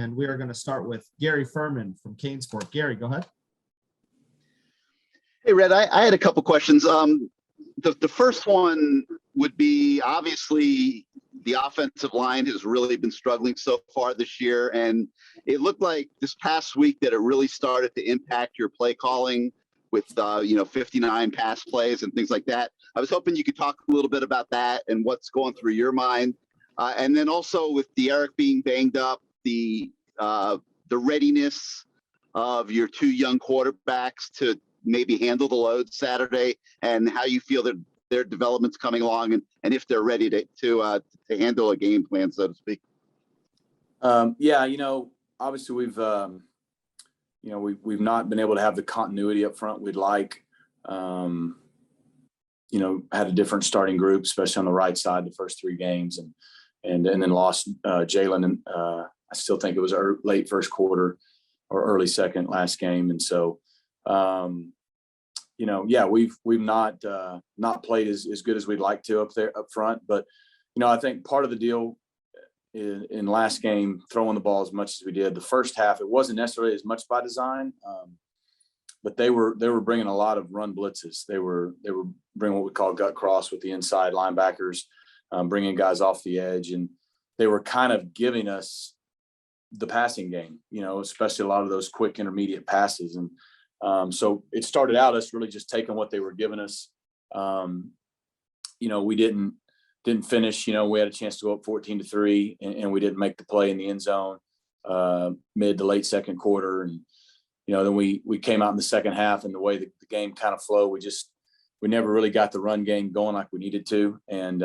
and we are going to start with Gary Furman from Canesport. Gary, go ahead. Hey, Rhett, I had a couple questions. The first one would be, obviously the offensive line has really been struggling so far this year, and it looked like this past week that it really started to impact your play calling with 59 pass plays and things like that. I was hoping you could talk a little bit about that and what's going through your mind, and then also with De'Eric being banged up, the readiness of your two young quarterbacks to maybe handle the load Saturday, and how you feel that their development's coming along, and if they're ready to handle a game plan, so to speak. Obviously we've not been able to have the continuity up front we'd like. Had a different starting group, especially on the right side, the first 3 games, and then lost Jalen, and I still think it was late first quarter or early second last game, and so. We've not played as good as we'd like to up front, but I think part of the deal in last game, throwing the ball as much as we did the first half, it wasn't necessarily as much by design, but they were bringing a lot of run blitzes. They were bringing what we call gut cross with the inside linebackers, bringing guys off the edge, and they were kind of giving us the passing game, especially a lot of those quick intermediate passes. And so it started out us really just taking what they were giving us. We didn't finish. We had a chance to go up 14-3, and we didn't make the play in the end zone mid to late second quarter. And then we came out in the second half, and the way the game kind of flowed, we never really got the run game going like we needed to. And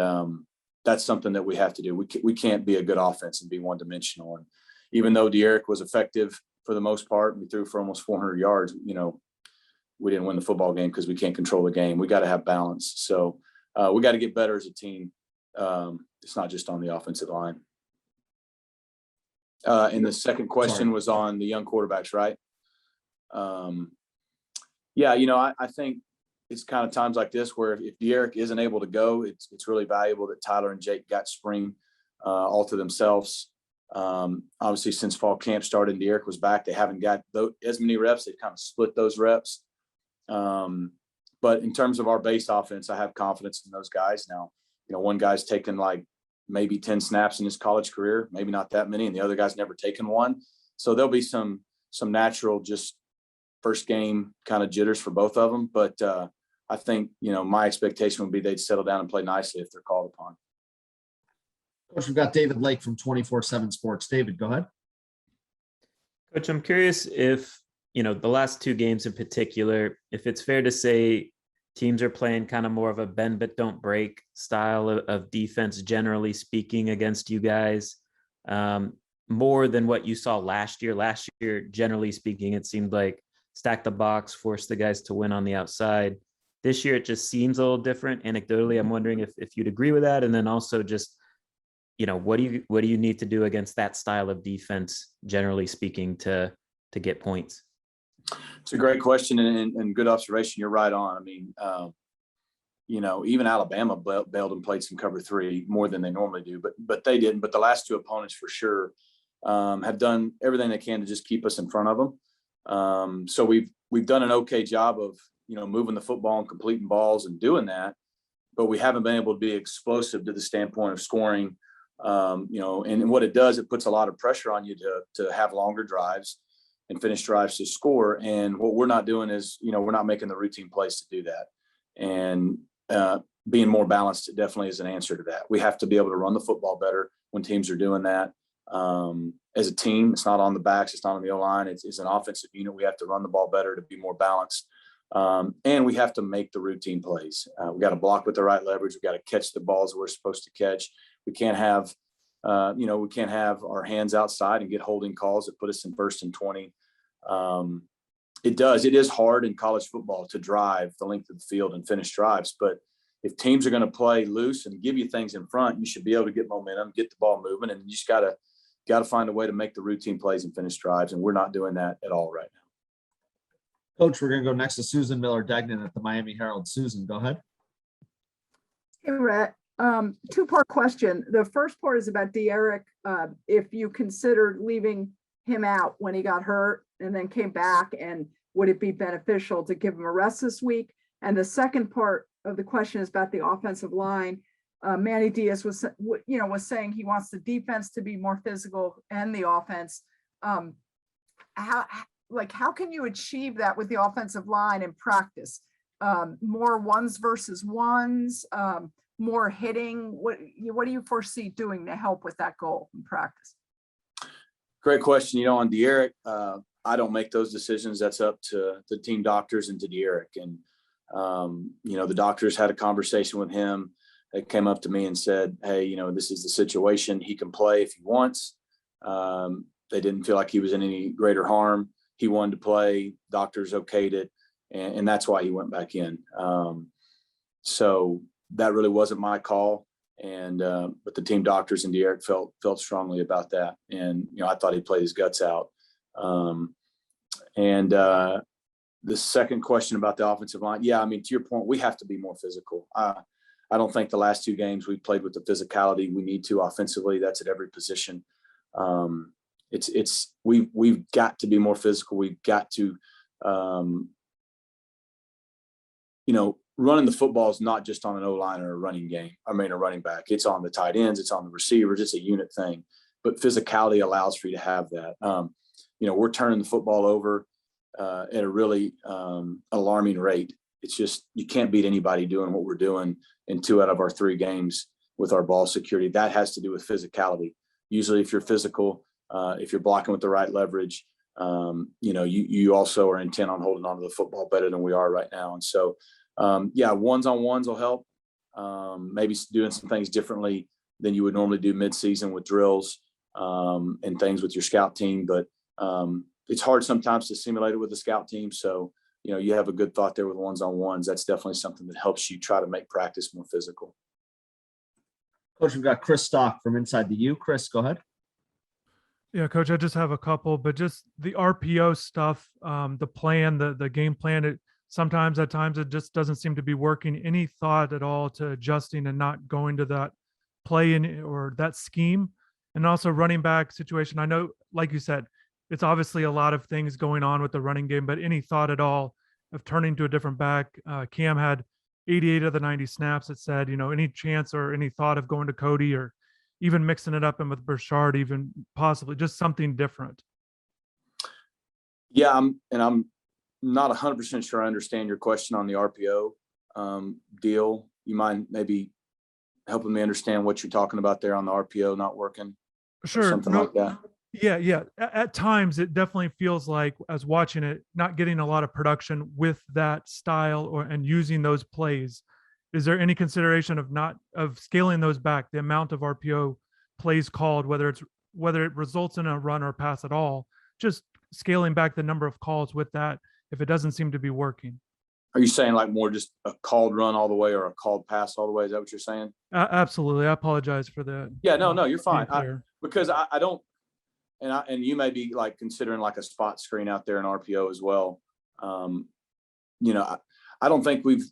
that's something that we have to do. We can't be a good offense and be one dimensional. And even though De'Eric was effective for the most part, we threw for almost 400 yards, we didn't win the football game because we can't control the game. We got to have balance. So we got to get better as a team. It's not just on the offensive line. And the second question was on the young quarterbacks, right? I think it's kind of times like this where if De'Eric isn't able to go, it's really valuable that Tyler and Jake got spring all to themselves. Obviously, since fall camp started and De'Eric was back, they haven't got as many reps. They've kind of split those reps. But in terms of our base offense, I have confidence in those guys. Now, one guy's taken like maybe 10 snaps in his college career, maybe not that many, and the other guy's never taken one. So there'll be some natural just first game kind of jitters for both of them. But I think, my expectation would be they'd settle down and play nicely if they're called upon. Coach, we've got David Lake from 24/7 Sports. David, go ahead. Coach, I'm curious if, the last 2 games in particular, if it's fair to say teams are playing kind of more of a bend but don't break style of defense, generally speaking, against you guys, more than what you saw last year. Last year, generally speaking, it seemed like stack the box, force the guys to win on the outside. This year, it just seems a little different. Anecdotally, I'm wondering if you'd agree with that. And then also just, what do you need to do against that style of defense, generally speaking, to get points? It's a great question and good observation. You're right on. I mean, even Alabama bailed and played some cover 3 more than they normally do, but they didn't. But the last 2 opponents for sure have done everything they can to just keep us in front of them. So we've done an okay job of moving the football and completing balls and doing that, but we haven't been able to be explosive to the standpoint of scoring. And what it does, it puts a lot of pressure on you to have longer drives and finish drives to score. And what we're not doing is, we're not making the routine plays to do that. And being more balanced definitely is an answer to that. We have to be able to run the football better when teams are doing that. As a team, it's not on the backs, it's not on the O-line. It's an offensive unit. We have to run the ball better to be more balanced. And we have to make the routine plays. We got to block with the right leverage. We got to catch the balls we're supposed to catch. We can't have, our hands outside and get holding calls that put us in 1st and 20. It is hard in college football to drive the length of the field and finish drives. But if teams are going to play loose and give you things in front, you should be able to get momentum, get the ball moving, and you just got to find a way to make the routine plays and finish drives. And we're not doing that at all right now. Coach, we're going to go next to Susan Miller-Degnan at the Miami Herald. Susan, go ahead. Hey, Rhett. 2-part question. The first part is about De'Eric. If you considered leaving him out when he got hurt and then came back? And would it be beneficial to give him a rest this week? And the second part of the question is about the offensive line. Manny Diaz was saying he wants the defense to be more physical and the offense. How can you achieve that with the offensive line in practice? More ones versus ones, more hitting. What do you foresee doing to help with that goal in practice? Great question. On De'Eric, I don't make those decisions. That's up to the team doctors and to De'Eric. And, the doctors had a conversation with him. They came up to me and said, hey, this is the situation. He can play if he wants. They didn't feel like he was in any greater harm. He wanted to play. Doctors okayed it. And that's why he went back in. So that really wasn't my call. And but the team doctors and De'Eric felt strongly about that. And, I thought he played his guts out. The second question about the offensive line. Yeah, to your point, we have to be more physical. I don't think the last two games we played with the physicality we need to offensively. That's at every position. We've got to be more physical. We've got to, running the football is not just on an O-line or a running back. It's on the tight ends. It's on the receivers. It's a unit thing. But physicality allows for you to have that. We're turning the football over at a really alarming rate. It's just you can't beat anybody doing what we're doing in 2 out of our 3 games with our ball security. That has to do with physicality. Usually if you're physical, if you're blocking with the right leverage, you also are intent on holding on to the football better than we are right now. And so, ones-on-ones will help. Maybe doing some things differently than you would normally do mid-season with drills and things with your scout team. But it's hard sometimes to simulate it with the scout team. So, you have a good thought there with ones-on-ones. That's definitely something that helps you try to make practice more physical. Coach, we've got Chris Stock from Inside the U. Chris, go ahead. Yeah, Coach, I just have a couple, but just the RPO stuff, the plan, the game plan, sometimes at times it just doesn't seem to be working. Any thought at all to adjusting and not going to that play or that scheme? And also running back situation. I know, like you said, it's obviously a lot of things going on with the running game, but any thought at all of turning to a different back? Cam had 88 of the 90 snaps. It said, any chance or any thought of going to Cody or even mixing it up and with Burchard, even possibly just something different? Yeah, I'm not 100% sure I understand your question on the RPO deal. You mind maybe helping me understand what you're talking about there on the RPO not working? Sure. Something like that. Yeah. At times, it definitely feels like, as watching it, not getting a lot of production with that style and using those plays. Is there any consideration of scaling those back, the amount of RPO plays called, whether it results in a run or pass at all, just scaling back the number of calls with that if it doesn't seem to be working? Are you saying like more just a called run all the way or a called pass all the way? Is that what you're saying? Absolutely. I apologize for that. Yeah, no, you're fine. Because I don't, and you may be like considering like a spot screen out there in RPO as well. I don't think we've,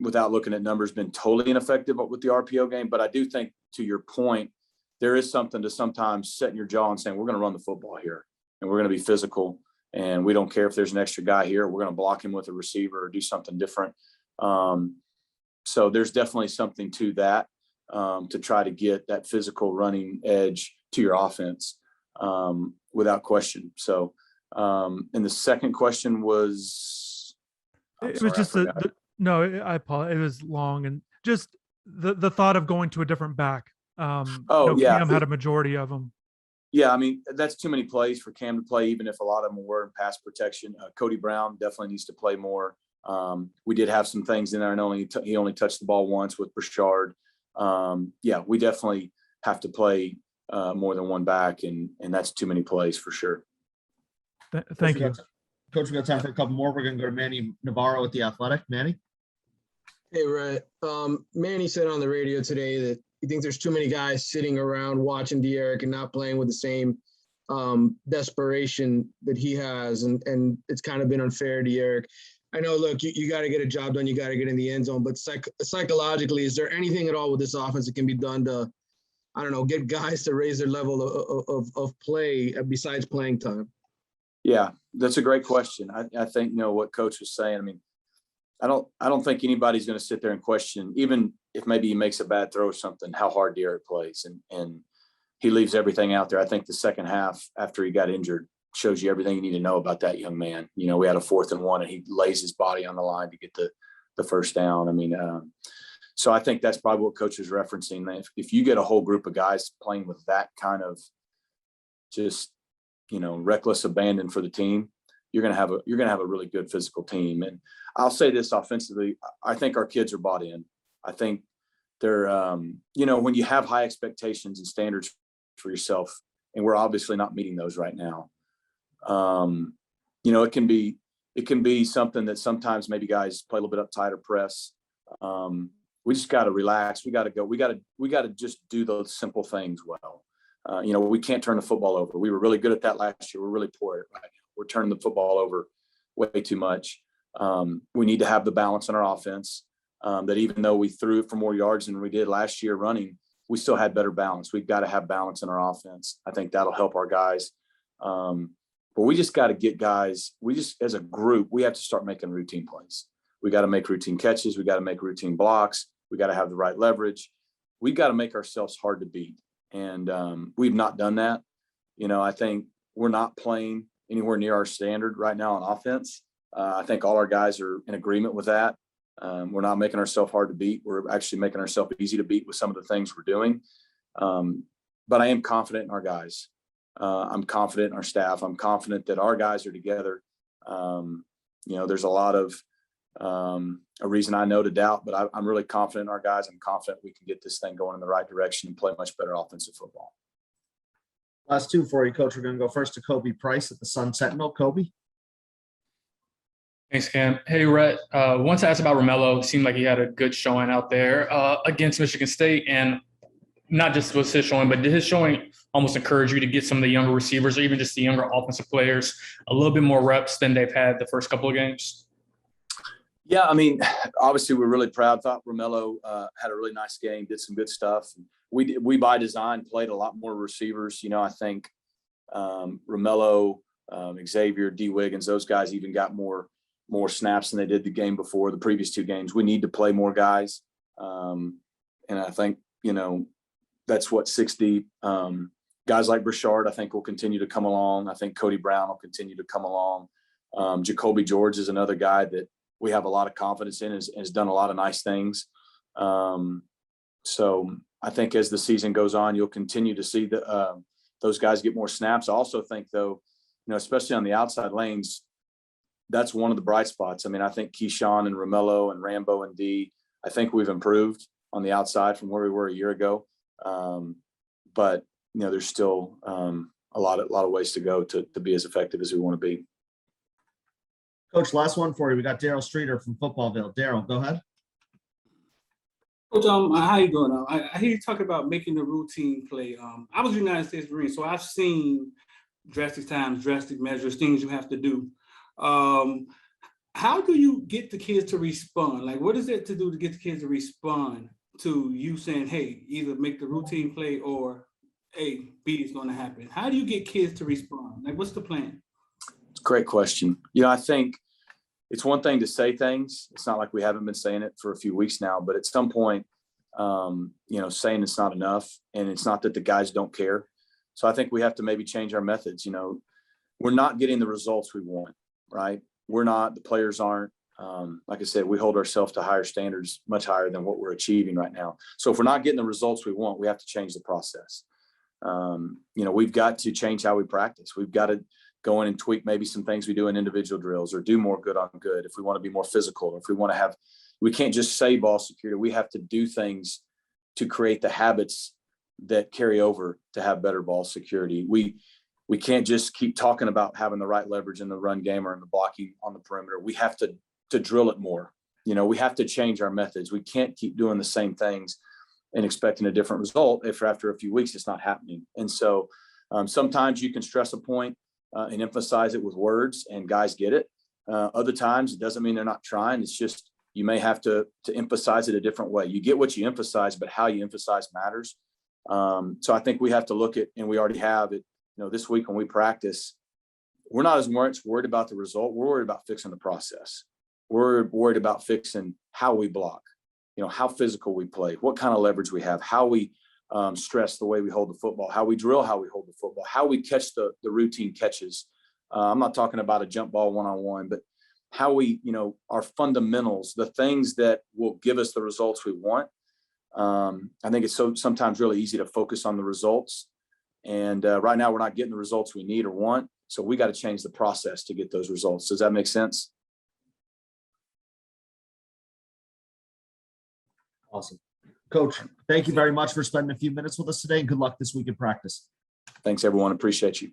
without looking at numbers, been totally ineffective with the RPO game, but I do think, to your point, there is something to sometimes setting your jaw and saying, we're going to run the football here and we're going to be physical. And we don't care if there's an extra guy here. We're going to block him with a receiver or do something different. So there's definitely something to that, to try to get that physical running edge to your offense, without question. So, and the second question was, it was just no, I apologize. It was long, and just the thought of going to a different back. Cam had a majority of them. Yeah, that's too many plays for Cam to play, even if a lot of them were in pass protection. Cody Brown definitely needs to play more. We did have some things in there, and he only touched the ball once with Burchard. We definitely have to play more than one back, and that's too many plays for sure. Thank you. Coach, we got time for a couple more. We're going to go to Manny Navarro with The Athletic. Manny? Hey, Rhett. Manny said on the radio today that he thinks there's too many guys sitting around watching De'Eric and not playing with the same desperation that he has, and it's kind of been unfair to De'Eric. I know, look, you got to get a job done. You got to get in the end zone. But psychologically, is there anything at all with this offense that can be done to I don't know, get guys to raise their level of play besides playing time? Yeah, that's a great question. I think, what coach was saying, I mean, I don't think anybody's going to sit there and question, even if maybe he makes a bad throw or something, how hard De'Aaron plays and he leaves everything out there. I think the second half after he got injured shows you everything you need to know about that young man. We had a 4th and 1 and he lays his body on the line to get the first down. I mean, so I think that's probably what coach is referencing. If you get a whole group of guys playing with that kind of just, reckless abandon for the team, you're going to have a really good physical team. And I'll say this offensively, I think our kids are bought in. I think they're, when you have high expectations and standards for yourself, and we're obviously not meeting those right now. It can be something that sometimes maybe guys play a little bit uptight or press. We just got to relax. We got to go. We got to just do those simple things well. We can't turn the football over. We were really good at that last year. We're really poor at it right now. We're turning the football over way too much. We need to have the balance in our offense, that even though we threw it for more yards than we did last year running, we still had better balance. We've got to have balance in our offense. I think that'll help our guys. But we just got to get guys, as a group, we have to start making routine plays. We got to make routine catches. We got to make routine blocks. We got to have the right leverage. We got to make ourselves hard to beat. And we've not done that. I think we're not playing anywhere near our standard right now on offense. I think all our guys are in agreement with that. We're not making ourselves hard to beat. We're actually making ourselves easy to beat with some of the things we're doing. But I am confident in our guys. I'm confident in our staff. I'm confident that our guys are together. There's a lot of a reason I know to doubt, but I'm really confident in our guys. I'm confident we can get this thing going in the right direction and play much better offensive football. Last two for you, Coach. We're going to go first to Kobe Price at the Sun Sentinel. Kobe. Thanks, Cam. Hey, Rhett. Want to ask about Romello. It seemed like he had a good showing out there against Michigan State, and not just was his showing, but did his showing almost encourage you to get some of the younger receivers or even just the younger offensive players a little bit more reps than they've had the first couple of games? Yeah, I mean, obviously we're really proud. Thought Romello had a really nice game, did some good stuff. We by design played a lot more receivers. I think Romello, Xavier, D. Wiggins, those guys even got more snaps than they did the game before, the previous two games. We need to play more guys. And I think, that's what 6 deep. Guys like Brashard, I think, will continue to come along. I think Cody Brown will continue to come along. Jacoby George is another guy that we have a lot of confidence in, has done a lot of nice things. So I think as the season goes on, you'll continue to see those guys get more snaps. I also think, though, especially on the outside lanes, that's one of the bright spots. I mean, I think Keyshawn and Romello and Rambo and D, I think we've improved on the outside from where we were a year ago. But, there's still a lot of ways to go to be as effective as we want to be. Coach, last one for you. We got Daryl Streeter from Footballville. Daryl, go ahead. Coach, how you doing? I hear you talk about making the routine play. I was United States Marine, so I've seen drastic times, drastic measures, things you have to do. How do you get the kids to respond? Like, what is it to do to get the kids to respond to you saying, hey, either make the routine play or, hey, B is going to happen? How do you get kids to respond? Like, what's the plan? It's a great question. I think it's one thing to say things. It's not like we haven't been saying it for a few weeks now, but at some point, saying it's not enough, and it's not that the guys don't care. So I think we have to maybe change our methods. We're not getting the results we want, right? We're not, the players aren't. Like I said, we hold ourselves to higher standards, much higher than what we're achieving right now. So if we're not getting the results we want, we have to change the process. We've got to change how we practice. We've got to go in and tweak maybe some things we do in individual drills, or do more good on good. If we want to be more physical, if we want to we can't just say ball security. We have to do things to create the habits that carry over to have better ball security. We can't just keep talking about having the right leverage in the run game or in the blocking on the perimeter. We have to drill it more. We have to change our methods. We can't keep doing the same things and expecting a different result if after a few weeks it's not happening. And so sometimes you can stress a point and emphasize it with words, and guys get it. Other times it doesn't mean they're not trying. It's just you may have to emphasize it a different way. You get what you emphasize, but how you emphasize matters. So I think we have to look at, and we already have it, this week when we practice, we're not as much worried about the result. We're worried about fixing the process. We're worried about fixing how we block, how physical we play, what kind of leverage we have, how we stress the way we hold the football, how we drill, how we hold the football, how we catch the routine catches. I'm not talking about a jump ball one-on-one, but how we, our fundamentals, the things that will give us the results we want. I think it's sometimes really easy to focus on the results. And right now we're not getting the results we need or want. So we got to change the process to get those results. Does that make sense? Awesome. Coach, thank you very much for spending a few minutes with us today, and good luck this week in practice. Thanks, everyone. Appreciate you.